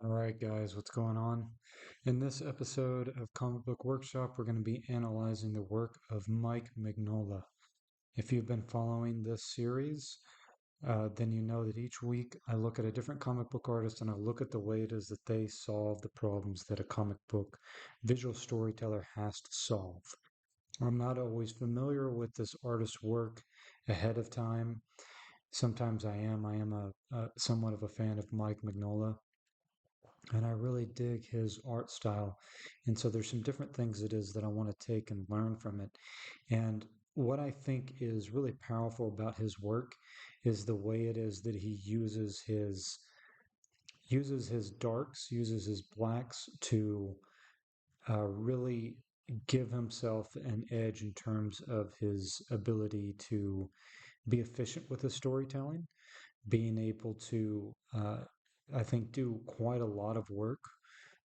All right, guys, what's going on? In this episode of Comic Book Workshop, we're going to be analyzing the work of Mike Mignola. If you've been following this series, then you know that each week I look at a different comic book artist and I look at the way it is that they solve the problems that a comic book visual storyteller has to solve. I'm not always familiar with this artist's work ahead of time. Sometimes I am. I am a somewhat of a fan of Mike Mignola, and I really dig his art style. And so there's some different things it is that I want to take and learn from it. And what I think is really powerful about his work is the way it is that he uses his darks, uses his blacks to really give himself an edge in terms of his ability to be efficient with his storytelling, being able to, I think, do quite a lot of work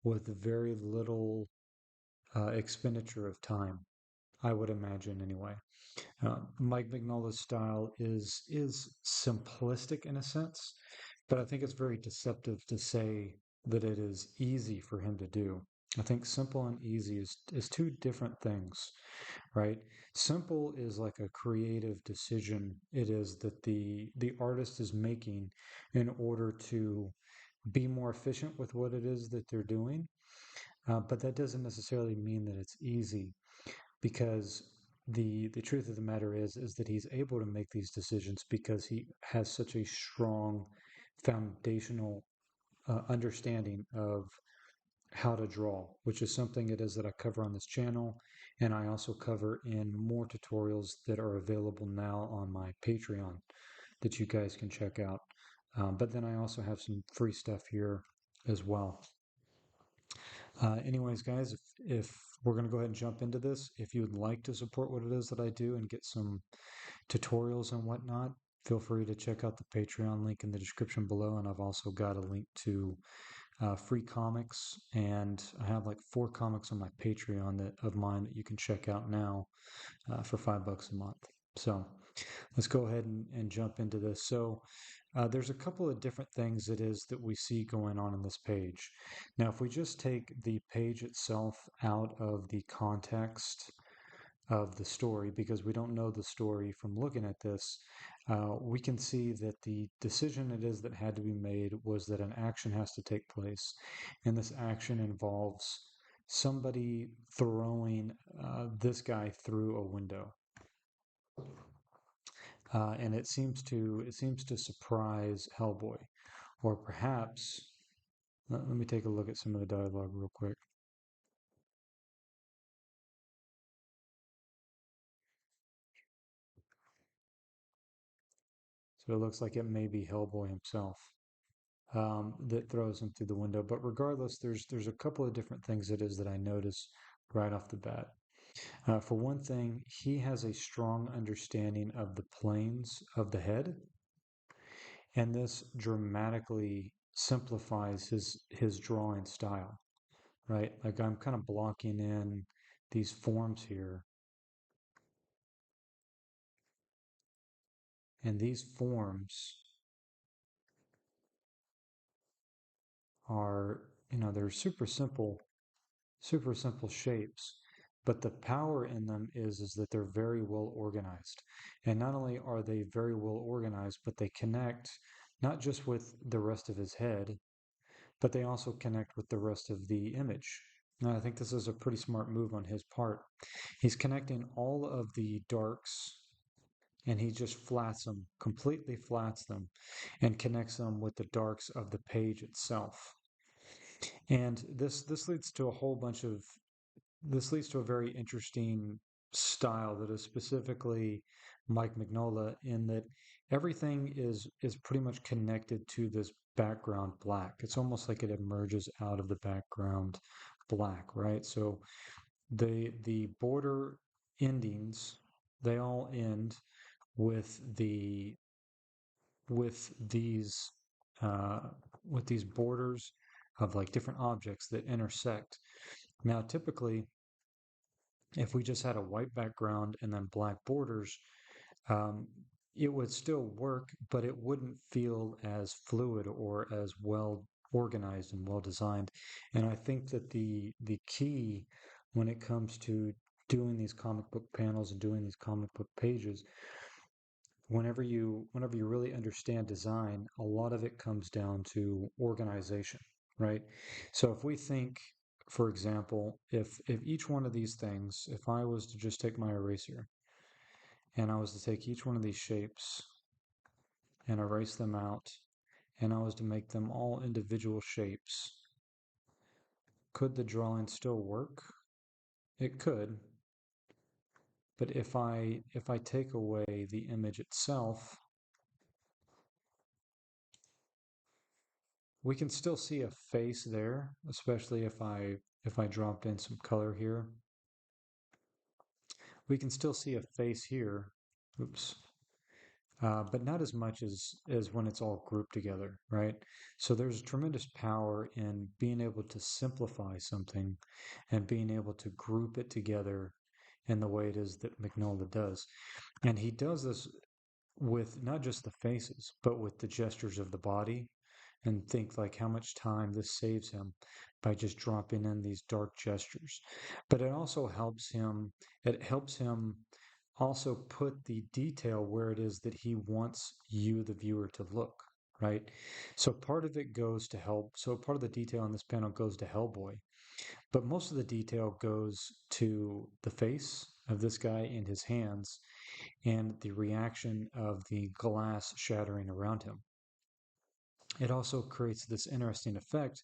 with very little expenditure of time, I would imagine anyway. Mike Mignola's style is simplistic in a sense, but I think it's very deceptive to say that it is easy for him to do. I think simple and easy is two different things, right? Simple is like a creative decision. It is that the artist is making in order to be more efficient with what it is that they're doing. But that doesn't necessarily mean that it's easy, because the truth of the matter is that he's able to make these decisions because he has such a strong foundational understanding of how to draw, which is something it is that I cover on this channel, and I also cover in more tutorials that are available now on my Patreon that you guys can check out. But then I also have some free stuff here as well. Anyways, guys, if we're going to go ahead and jump into this, if you would like to support what it is that I do and get some tutorials and whatnot, feel free to check out the Patreon link in the description below. And I've also got a link to free comics, and I have like 4 comics on my Patreon that of mine that you can check out now for $5 a month. So let's go ahead and jump into this. So there's a couple of different things it is that we see going on in this page. Now, if we just take the page itself out of the context of the story, because we don't know the story from looking at this, we can see that the decision it is that had to be made was that an action has to take place, and this action involves somebody throwing this guy through a window. And it seems to surprise Hellboy, or perhaps let me take a look at some of the dialogue real quick. So it looks like it may be Hellboy himself that throws him through the window. But regardless, there's a couple of different things it is that I notice right off the bat. For one thing, he has a strong understanding of the planes of the head, and this dramatically simplifies his drawing style, right? Like I'm kind of blocking in these forms here, and these forms are, they're super simple shapes, but the power in them is that they're very well organized. And not only are they very well organized, but they connect not just with the rest of his head, but they also connect with the rest of the image. And I think this is a pretty smart move on his part. He's connecting all of the darks, and he just flats them, completely flats them, and connects them with the darks of the page itself. And this leads to a whole bunch of this leads to a very interesting style that is specifically Mike Mignola, in that everything is pretty much connected to this background black. It's almost like it emerges out of the background black, right? So the border endings, they all end with with these uh, with these borders of like different objects that intersect. Now, typically, if we just had a white background and then black borders, um, it would still work, but it wouldn't feel as fluid or as well. organized and well designed. And I think that the key when it comes to doing these comic book panels and doing these comic book pages, whenever you really understand design, a lot of it comes down to organization, right? So if we think, for example, if each one of these things, if I was to just take my eraser and I was to take each one of these shapes and erase them out, and I was to make them all individual shapes, could the drawing still work? It could, but if I take away the image itself, we can still see a face there, especially if I drop in some color here. We can still see a face here. Oops. But not as much as when it's all grouped together, right? So there's tremendous power in being able to simplify something and being able to group it together in the way it is that Mignola does. And he does this with not just the faces, but with the gestures of the body, and think like how much time this saves him by just dropping in these dark gestures. But it helps him also put the detail where it is that he wants you, the viewer, to look, right? So part of it goes to help. So part of the detail on this panel goes to Hellboy, but most of the detail goes to the face of this guy in his hands and the reaction of the glass shattering around him. It also creates this interesting effect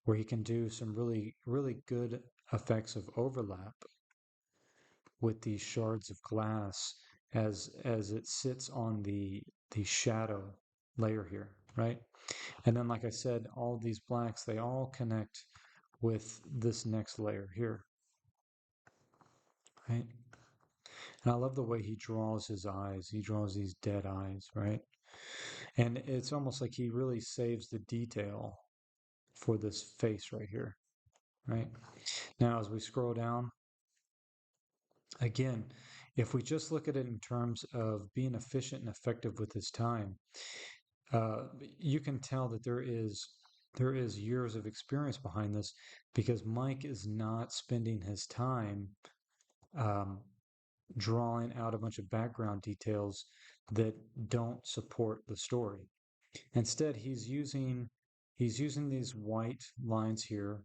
where he can do some really, really good effects of overlap with these shards of glass as it sits on the shadow layer here, right? And then, like I said, all these blacks, they all connect with this next layer here, right? And I love the way he draws his eyes. He draws these dead eyes, right? And it's almost like he really saves the detail for this face right here, right? Now, as we scroll down, again, if we just look at it in terms of being efficient and effective with his time, uh, you can tell that there is years of experience behind this because Mike is not spending his time um, drawing out a bunch of background details that don't support the story. Instead, he's using these white lines here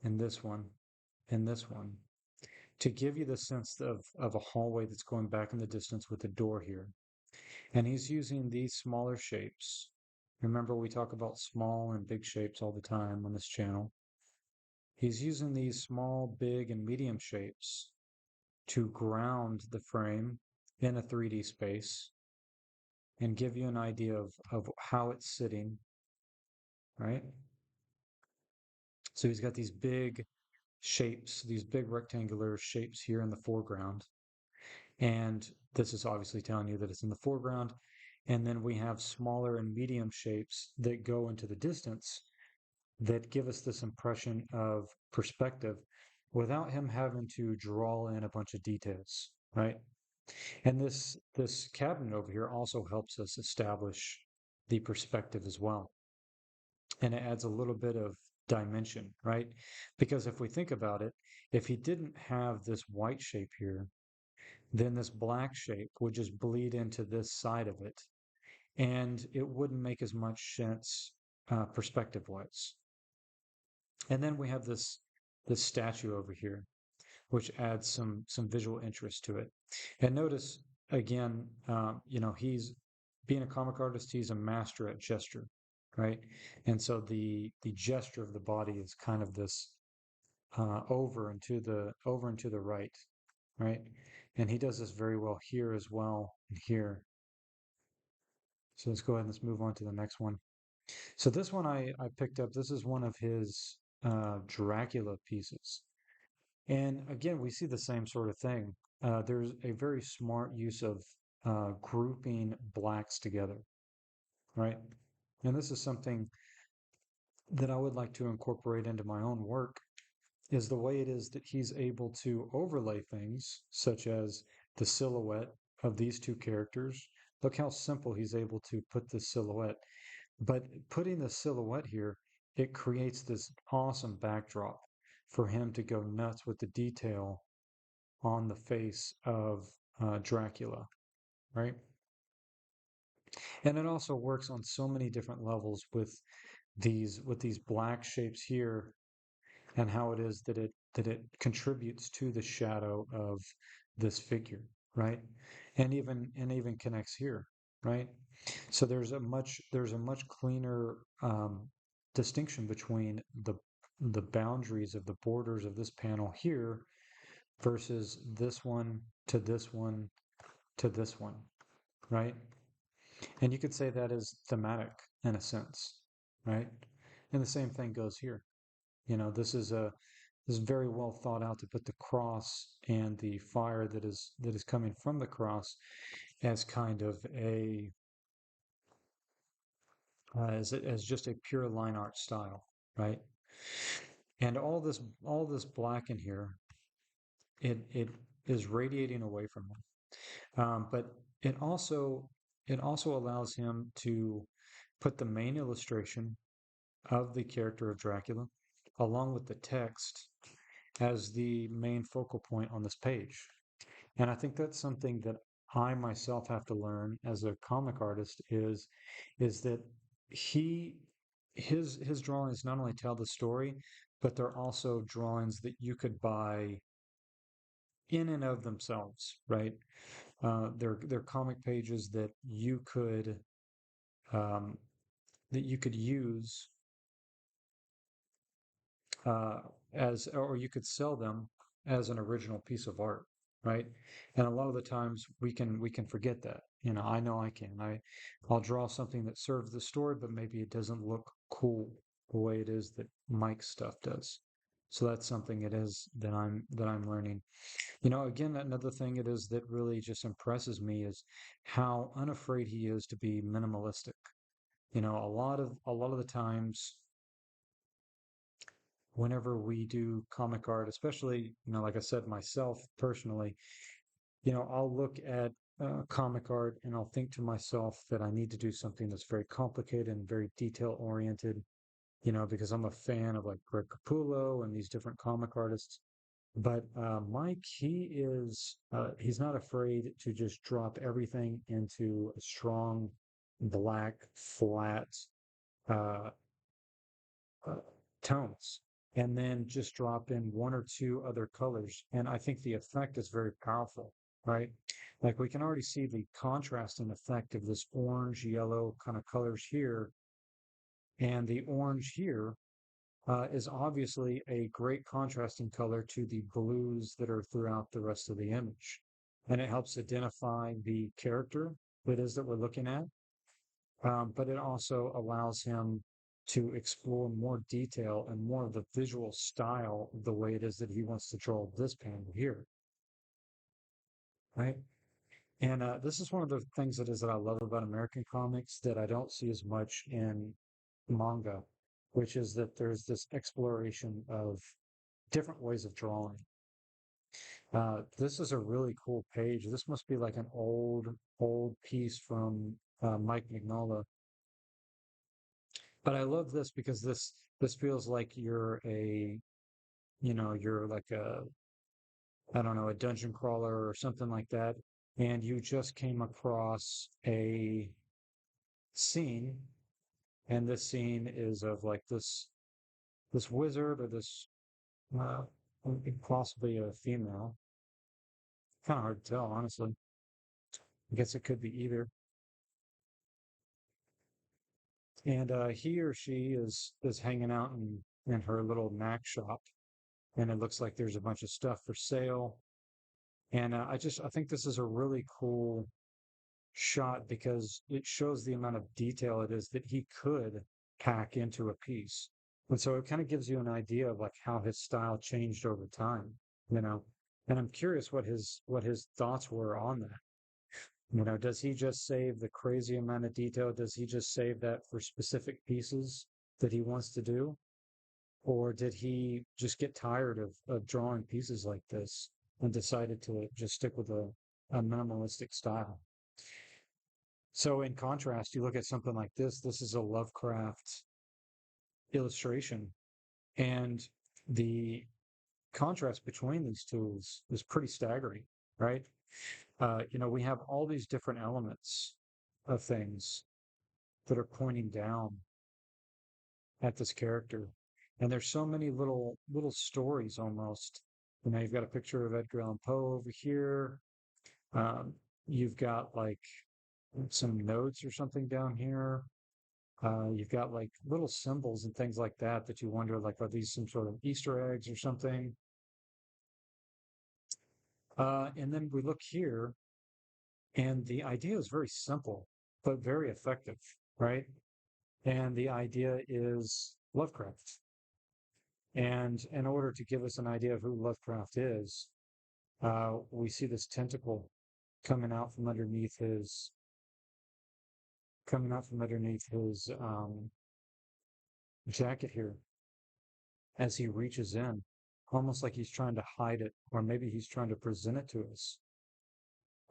and this one and this one to give you the sense of a hallway that's going back in the distance with a door here. And he's using these smaller shapes. Remember, we talk about small and big shapes all the time on this channel. He's using these small, big, and medium shapes to ground the frame in a 3D space and give you an idea of how it's sitting, right? So he's got these big shapes, these big rectangular shapes here in the foreground. And this is obviously telling you that it's in the foreground. And then we have smaller and medium shapes that go into the distance that give us this impression of perspective without him having to draw in a bunch of details, right? And this cabinet over here also helps us establish the perspective as well. And it adds a little bit of dimension, right? Because if we think about it, if he didn't have this white shape here, then this black shape would just bleed into this side of it, and it wouldn't make as much sense perspective-wise. And then we have this statue over here, which adds some visual interest to it. And notice again, he's being a comic artist, he's a master at gesture, right? And so the gesture of the body is kind of this over and to the right, right? And he does this very well here as well, and here. So let's go ahead and let's move on to the next one. So this one I picked up. This is one of his Dracula pieces. And again, we see the same sort of thing. There's a very smart use of grouping blacks together, right? And this is something that I would like to incorporate into my own work is the way it is that he's able to overlay things, such as the silhouette of these two characters. Look how simple he's able to put this silhouette. But putting the silhouette here, it creates this awesome backdrop for him to go nuts with the detail on the face of Dracula, right? And it also works on so many different levels with these black shapes here and how it is that it contributes to the shadow of this figure, right? And even connects here, right? So there's a much cleaner distinction between the boundaries of the borders of this panel here versus this one to this one to this one, right? And you could say that is thematic in a sense, right? And the same thing goes here. You know, this is very well thought out to put the cross and the fire that is coming from the cross as kind of a as just a pure line art style, right? And all this black in here, it is radiating away from him. But it also it also allows him to put the main illustration of the character of Dracula along with the text as the main focal point on this page. And I think that's something that I myself have to learn as a comic artist is that he his drawings not only tell the story, but they're also drawings that you could buy in and of themselves, right? They're comic pages um, that you could use uh, as, or you could sell them as an original piece of art, right? And a lot of the times we can forget that. You know I can. I'll draw something that serves the story, but maybe it doesn't look cool the way it is that Mike's stuff does. So that's something it is that I'm learning. You know, again, another thing it is that really just impresses me is how unafraid he is to be minimalistic. You know, a lot of the times whenever we do comic art, especially, you know, like I said, myself personally, you know, I'll look at comic art and I'll think to myself that I need to do something that's very complicated and very detail oriented, you know, because I'm a fan of like Greg Capullo and these different comic artists. But Mike, he's not afraid to just drop everything into a strong, black, flat, uh, uh, tones and then just drop in one or two other colors. And I think the effect is very powerful, right? Like we can already see the contrasting effect of this orange, yellow kind of colors here. And the orange here is obviously a great contrasting color to the blues that are throughout the rest of the image. And it helps identify the character that is that we're looking at, but it also allows him to explore more detail and more of the visual style of the way it is that he wants to draw this panel here, right? And this is one of the things that I love about American comics that I don't see as much in manga, which is that there's this exploration of different ways of drawing. This is a really cool page. This must be like an old piece from Mike Mignola. But I love this because this feels like you're like I don't know, a dungeon crawler or something like that, and you just came across a scene, and this scene is of like this wizard or this uh, possibly a female. Kind of hard to tell, honestly. I guess it could be either. And he or she is hanging out in her little knack shop, and it looks like there's a bunch of stuff for sale. And I think this is a really cool shot because it shows the amount of detail it is that he could pack into a piece. And so it kind of gives you an idea of like how his style changed over time, you know. And I'm curious what his thoughts were on that. You know, does he just save the crazy amount of detail? Does he just save that for specific pieces that he wants to do? Or did he just get tired of drawing pieces like this and decided to just stick with a minimalistic style? So in contrast, you look at something like this. This is a Lovecraft illustration, and the contrast between these two is pretty staggering, right? We have all these different elements of things that are pointing down at this character. And there's so many little stories almost. You've got a picture of Edgar Allan Poe over here. Um, you've got like some notes or something down here. You've got like little symbols and things like that that you wonder, like, are these some sort of Easter eggs or something? And then we look here, and the idea is very simple, but very effective, right? And the idea is Lovecraft. And in order to give us an idea of who Lovecraft is, we see this tentacle coming out from underneath his jacket here as he reaches in, almost like he's trying to hide it, or maybe he's trying to present it to us.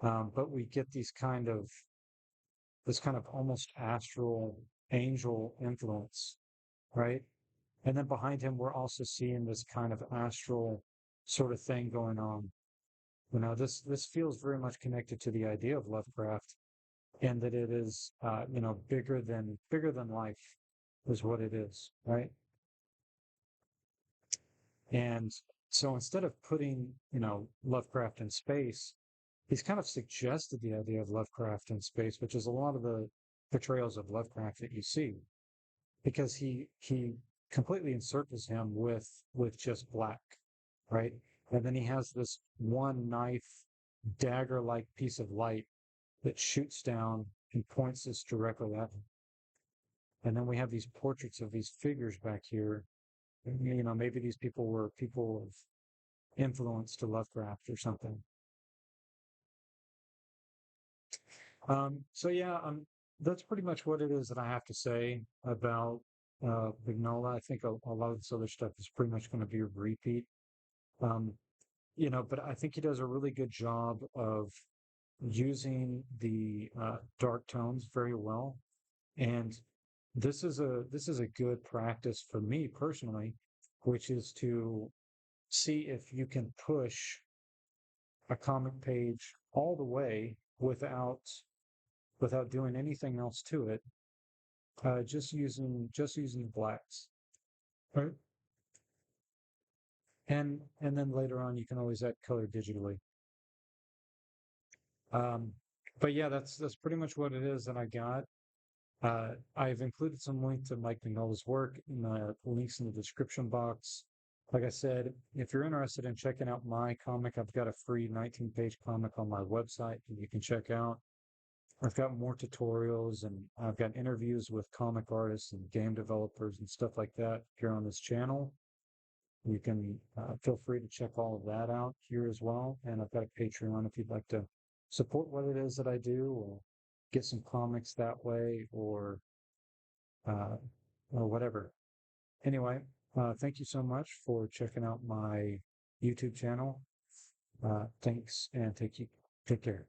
But we get this kind of almost astral angel influence, right? And then behind him, we're also seeing this kind of astral sort of thing going on. This feels very much connected to the idea of Lovecraft, and that it is, bigger than life, is what it is, right? And so instead of putting, Lovecraft in space, he's kind of suggested the idea of Lovecraft in space, which is a lot of the portrayals of Lovecraft that you see, because he completely encircles him with just black, right? And then he has this one knife, dagger-like piece of light that shoots down and points us directly at him. And then we have these portraits of these figures back here. Maybe these people were people of influence to Lovecraft or something. So yeah, that's pretty much what it is that I have to say about Mignola. I think a lot of this other stuff is pretty much going to be a repeat. Um, but I think he does a really good job of using the dark tones very well. And this is a good practice for me personally, which is to see if you can push a comic page all the way without doing anything else to it, just using blacks, right? And then later on, you can always add color digitally. Um, but yeah, that's pretty much what it is that I got. I've included some link to Mike Mignola's work in the links in the description box. Like I said, if you're interested in checking out my comic, I've got a free 19-page comic on my website that you can check out. I've got more tutorials and I've got interviews with comic artists and game developers and stuff like that here on this channel. You can feel free to check all of that out here as well. And I've got a Patreon if you'd like to support what it is that I do, or get some comics that way, uh, or whatever. Anyway, thank you so much for checking out my YouTube channel. Thanks and take care.